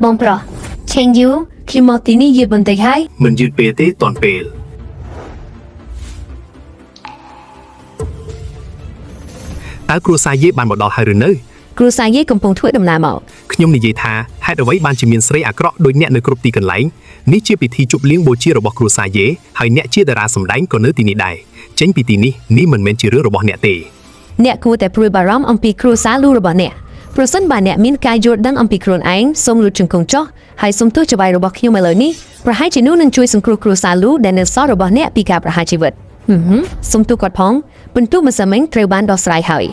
បងប្រុសឆេងយូខ្ញុំមកទីនេះយឺតបន្តិចហើយមិនយឺតពេលទេតាន់ពេលតើគ្រួសារយេបានមកដល់ហើយឬនៅគ្រួសារយេកំពុងធ្វើដំណើរមកខ្ញុំនិយាយថាហេតុអ្វីបានជាមានស្រីអាក្រក់ដូចអ្នកនៅគ្រប់ទីកន្លែងនេះជាពិធីជប់លៀងបូជារបស់គ្រួសារយេហើយអ្នកជាតារាសម្ដែងក៏នៅទីនេះដែរចេញពីទីនេះនេះមិនមែនជារឿងរបស់អ្នកទេអ្នកគួរតែព្រួយបារម្ភអំពីគ្រួសារលូរបស់អ្នកប្រសិនបើអ្នកមានការយល់ដឹងអំពីខ្លួនឯងសូមលុតជង្គង់ចុះហើយសូមទោសច្បាយរបស់ខ្ញុំឥឡូវនេះប្រហែលជានោះនឹងជួយសង្គ្រោះគ្រួសារលូដែលនៅសល់របស់អ្នកពីការប្រហារជីវិតសូមទោសគាត់ផងបន្ទុកម្សិលមិញត្រូវបានដោះស្រាយហើយ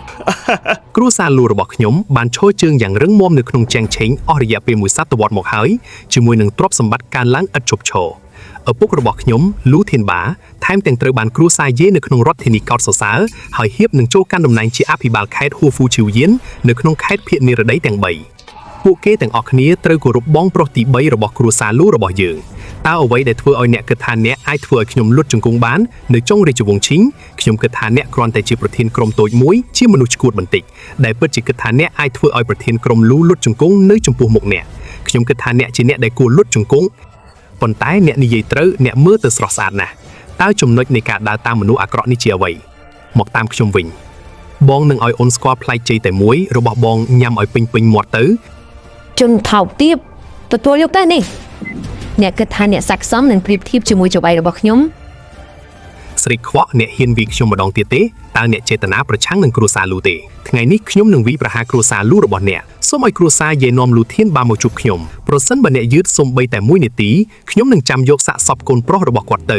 គ្រួសារលូរបស់ខ្ញុំបានឈរជើងយ៉ាងរឹងមាំនៅក្នុងចែងឆេងអស់រយៈពេលមួយសតវត្សមកហើយជាមួយនឹងទ្រព្យសម្បត្តិកើនឡើងឥតឈប់ឈរឪពុករបស់ខ្ញុំលូធានបាថែមទាំងត្រូវបានគ្រួសារយេនៅក្នុងរដ្ឋធានីកោតសរសើរហើយហ៊ាននឹងចូលកាន់តំណែងជាអភិបាលខេត្តហួហ្វូឈីវយៀននៅក្នុងខេត្តភាគនិរតីទាំង3ពួកគេទាំងអស់គ្នាត្រូវគោរពបងប្រុសទី3របស់គ្រួសារលូរបស់យើងតើអ្វីដែលធ្វើឲ្យអ្នកគិតថាអ្នកអាចធ្វើឲ្យខ្ញុំលុតជង្គង់បាននៅចុងរាជវង្សឈីងខ្ញុំគិតថាអ្នកគ្រាន់តែជាប្រធានក្រុមតូចមួយជាមនុស្សឈួតបន្តិចដែលពិតជាគិតថាអ្នកអាចធ្វើឲ្យប្រធានក្រុមលូលុតជង្គង់នៅចំពោះមុខអ្នកខ្ញុំគិតថាអ្នកជាអ្នកដែលគួរលុតជង្គង់ប៉ុន្តែអ្នកនិយាយត្រូវអ្នកមើលទៅស្រស់ស្អាតណាស់តើចំណុចនៃការដើរតាមមនុស្សអាក្រក់នេះជាអ្វីមកតាមខ្ញុំវិញបងនឹងឲ្យអូនស្គាល់ផ្លែចេកតែមួយរបស់បងញ៉ាំឲ្យពេញមាត់ទៅជនថោកទាបទទួលយកតែនេះអ្នកគិតថាអ្នកស័ក្តិសមនឹងប្រៀបធៀបជាមួយច្បាយរបស់ខ្ញុំស្រីខ្វក់អ្នកហ៊ានវាយខ្ញុំម្ដងទៀតទេតើអ្នកចេតនាប្រឆាំងនឹងគ្រួសារលូទេថ្ងៃនេះខ្ញុំនឹងវាយប្រហារគ្រួសារលូរបស់អ្នកសូមឲ្យគ្រួសារយាយនាំលូធានបានមកជួបខ្ញុំប្រសិនបើអ្នកយឺតសូម្បីតែ1នាទីខ្ញុំនឹងចាំយកសាកសពកូនប្រុសរបស់គាត់ទៅ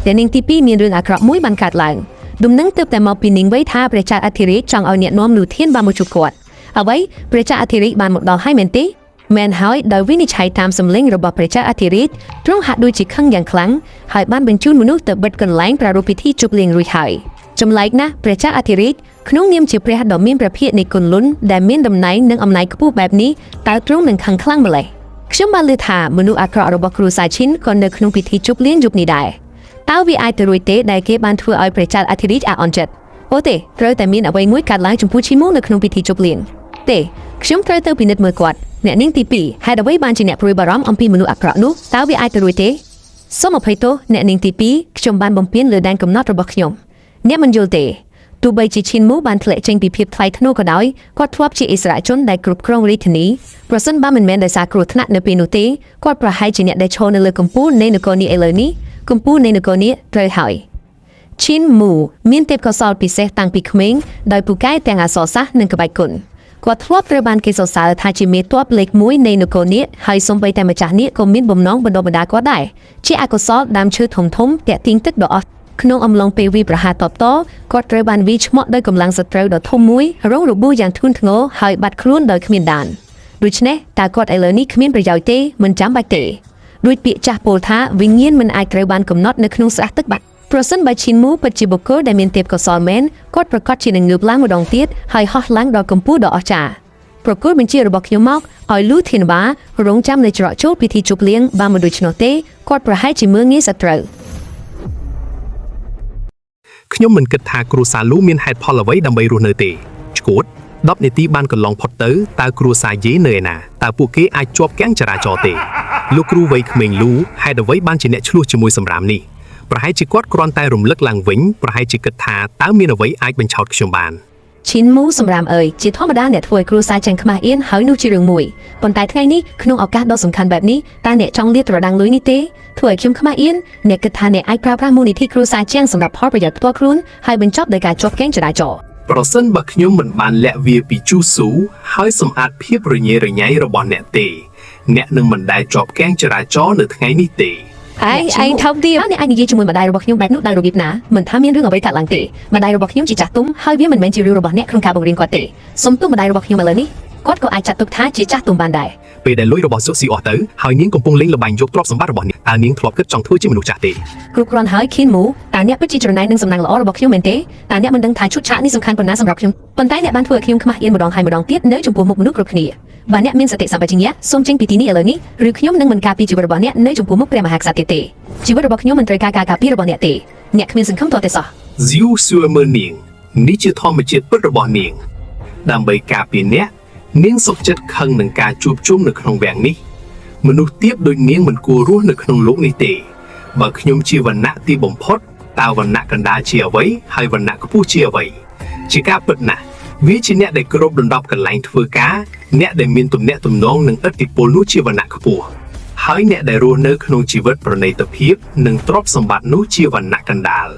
តែនាងទី2មានរឿងអាក្រក់មួយបានកើតឡើងដំណឹងទើបតែមកពីនាងវ័យថាព្រះចៅអធិរាជចង់ឲ្យអ្នកនាំលូធានបានមកជួបគាត់អ្វីព្រះចៅអធិរាជបានមកដល់ហើយមែនទេមែនហើយដោយវិនិច្ឆ័យតាមសម្លេងរបស់ព្រះចៅអធិរាជទ្រង់ហាក់ដូចជាខឹងយ៉ាងខ្លាំងហើយបានបញ្ជូនមនុស្សទៅបិទកន្លែងប្រារព្ធពិធីជប់លៀងរួចហើយចម្លែកណាស់ព្រះចៅអធិរាជក្នុងនាមជាព្រះដ៏មានព្រះភិក្ខនៃគុណលុនដែលមានតំណែងនិងអំណាចខ្ពស់បែបនេះតើទ្រង់នឹងខឹងខ្លាំងម្ល៉េះខ្ញុំបានលើថាមនុស្សអាក្រក់របស់គ្រួសារឈិនក៏នៅក្នុងពិធីជប់លៀងយប់នេះដែរតើវាអាចទៅរួចទេដែលគេបានធ្វើឲ្យព្រះចៅអធិរាជអាក់អន់ចិត្តអូទេត្រូវតែមានអ្វីមួយកើតឡើងចំពោះឈីមូនៅក្នុងពិធីជប់លៀងទេខ្ញុំត្រូវទៅពិនិត្យមើលគាត់អ្នកនាងទី2ហេតុអ្វីបានជាអ្នកព្រួយបារម្ភអំពីមនុស្សអាក្រក់នោះតើវាអាចទៅរួចទេសូមអភ័យទោសអ្នកនាងទី2ខ្ញុំបានបំពេញលើដែនកំណត់របស់ខ្ញុំអ្នកមិនយល់ទេទោះបីជាឈិនមូបានធ្លាក់ចេញពីភាពថ្លៃថ្នូរក៏ដោយគាត់ធ្លាប់ជាអិសរាជជនដែលគ្រប់គ្រងរាជធានីប្រសិនបើមិនមែនដោយសារគ្រោះថ្នាក់នៅពេលនោះទេគាត់ប្រហែលជាអ្នកដែលឈរនៅលើកំពូលនៃនគរនេះឥឡូវនេះកំពូលនៃនគរនេះត្រូវហើយឈិនមូមានទេពកោសល្យពិសេសតាំងពីក្មេងដោយពូកែទាំងអក្សរសាស្ត្រនិងក្បាច់គុណគាត់ធ្លាប់ត្រូវបានគេសរសើរថាជាមេទ័ពលេខ1នៃនគរនេះហើយសូម្បីតែម្ចាស់នេះក៏មានបំណងបណ្ដុះបណ្ដាលគាត់ដែរជាអកុសលដើមឈើធំតាក់ទាញទឹកដ៏អស់ក្នុងអំឡុងពេលវាប្រហារតបតគាត់ត្រូវបានវាឆ្មក់ដោយកម្លាំងសត្រូវដ៏ធំមួយរងរបួសយ៉ាងធ្ងន់ធ្ងរហើយបាត់ខ្លួនដោយគ្មានដានដូច្នេះតើគាត់ឥឡូវនេះគ្មានប្រយោជន៍ទេមិនចាំបាច់ទេដូចពាក្យចាស់ពោលថាវិញ្ញាណមិនអាចត្រូវបានកំណត់នៅក្នុងស្រះទឹកបាត់ប្រសិនបើឈិនមូពិតជាបុគ្គលដែលមានទេពកោសល្យមែនគាត់ប្រកាសជានឹងងើបឡើងម្ដងទៀតហើយហោះឡើងដល់កម្ពស់ដ៏អស្ចារ្យប្រគល់បញ្ជារបស់ខ្ញុំមកឲ្យលូធានបារងចាំនៅច្រកចូលពិធីជប់លៀងបើមិនដូច្នោះទេគាត់ប្រហែលជាមើលងាយសត្រូវខ្ញុំមិនគិតថាគ្រួសារលូមានហេតុផលអ្វីដើម្បីរស់នៅទេឆ្កួត10នាទីបានកន្លងផុតទៅតើគ្រួសារយេនៅឯណាតើពួកគេអាចជាប់គាំងចរាចរណ៍ទេលោកគ្រូវ័យក្មេងលូហេតុអ្វីបានជាអ្នកឆ្លោះជាមួយសម្រាមនេះប្រហែលជាគាត់គ្រាន់តែរំលឹកឡើងវិញប្រហែលជាគិតថាតើមានអ្វីអាចបញ្ឆោតខ្ញុំបានឈិនមូសម្រាមអើយជាធម្មតាអ្នកធ្វើឲ្យគ្រួសារចាញ់ខ្មាស់អៀនហើយនោះជារឿងមួយប៉ុន្តែថ្ងៃនេះក្នុងឱកាសដ៏សំខាន់បែបនេះតើអ្នកចង់លាតត្រដាងលុយនេះទេធ្វើឲ្យខ្ញុំខ្មាស់អៀនអ្នកគិតថាអ្នកអាចប្រើប្រាស់មូលនិធិគ្រួសារជាងសម្រាប់ផលប្រយោជន៍ផ្ទាល់ខ្លួនហើយបញ្ចប់ដោយការជាប់គាំងចរាចរណ៍ប្រសិនបើខ្ញុំមិនបានលាក់វាពីជូស៊ូហើយសម្អាតភាពរញ៉េរញ៉ៃរបស់អ្នកទេអ្នកនឹងមិនដែលជាប់គាំងចរាចរណ៍នៅថ្ងៃនេះទេឯងថោកទៀតអ្នកអាចនិយាយជាមួយម្ដាយរបស់ខ្ញុំបែបនោះដោយរបៀបណាមិនថាមានរឿងអ្វីកើតឡើងទេម្ដាយរបស់ខ្ញុំជាចាស់ទុំហើយវាមិនមែនជារឿងរបស់អ្នកក្នុងការបង្រៀនគាត់ទេសុំទោសម្ដាយរបស់ខ្ញុំឥឡូវនេះគាត់ក៏អាចចាត់ទុកថាជាចាស់ទុំបានដែរពេលដែលលុយរបស់សុកស៊ីអស់ទៅហើយនាងកំពុងលេងល្បែងយកទ្រព្យសម្បត្តិរបស់នាងតើនាងធ្លាប់គិតចង់ធ្វើជាមនុស្សចាស់ទេគ្រប់គ្រាន់ហើយខៀនមូតើអ្នកពិតជាច្រណែននឹងសំណាងល្អរបស់ខ្ញុំមែនទេតើអ្នកមិនដឹងថាឈុតឆាកនេះសំខាន់ប៉ុណ្ណាសម្រាប់ខ្ញុំប៉ុន្តែអ្នកបានធ្វើឲ្យខ្ញុំខ្មាស់អៀនម្ដងហើយម្ដងទៀតនៅចំពោះមុខមនុស្សគ្រប់គ្នាបើអ្នកមានសតិសម្បជញ្ញៈសូមចេញពីទីនេះឥឡូវនេះឬខ្ញុំនឹងមិនការពារជីវិតរបស់អ្នកនៅចំពោះមុខព្រះមហាក្សត្រទៀតទេជីវិតរបស់ខ្ញុំមិនត្រូវការការការពាររបស់អ្នកទេអ្នកគ្មានសង្ឃឹមទាល់តែសោះ Ziu Suemer នាងនេះជាធម្មជាតិពិតរបស់នាង ដើម្បីការពារអ្នកនាងសុខចិត្តខឹងនឹងការជួបជុំនៅក្នុងវាំងនេះមនុស្សទាបដូចនាងមិនគួររស់នៅក្នុងលោកនេះទេបើខ្ញុំជាវណ្ណៈទីបំផុតតើវណ្ណៈកណ្ដាលជាអ្វីហើយវណ្ណៈខ្ពស់ជាអ្វីជាការពិតណាស់វាជាអ្នកដែលគ្រប់ដណ្ដប់កន្លែងធ្វើការអ្នកដែលមានទំនាក់ទំនងនឹងឥទ្ធិពលនោះជាវណ្ណៈខ្ពស់ហើយអ្នកដែលរស់នៅក្នុងជីវិតប្រណីតភាពនិងទ្រព្យសម្បត្តិនោះជាវណ្ណៈកណ្ដាល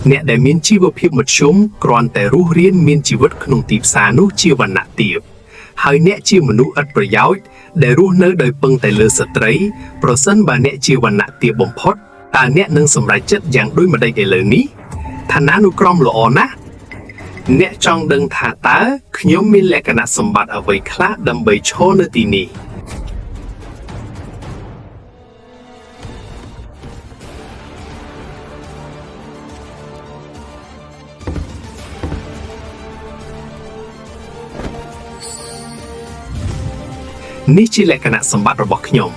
អ្នកដែលមានជីវភាពមធ្យមគ្រាន់តែរស់រានមានជីវិតក្នុងទីផ្សារនោះជាវណ្ណៈទាបហើយអ្នកជាមនុស្សឥតប្រយោជន៍ដែលរស់នៅដោយពឹងតែលើស្ត្រីប្រសិនបើអ្នកជាវណ្ណៈទាបបំផុតតើអ្នកនឹងសម្រេចចិត្តយ៉ាងដូចម្តេចឥឡូវនេះឋានានុក្រមល្អណាស់អ្នកចង់ដឹងថាតើខ្ញុំមានលក្ខណៈសម្បត្តិអ្វីខ្លះដើម្បីឈរនៅទីនេះនេះជាលក្ខណៈសម្បត្តិរបស់ខ្ញុំ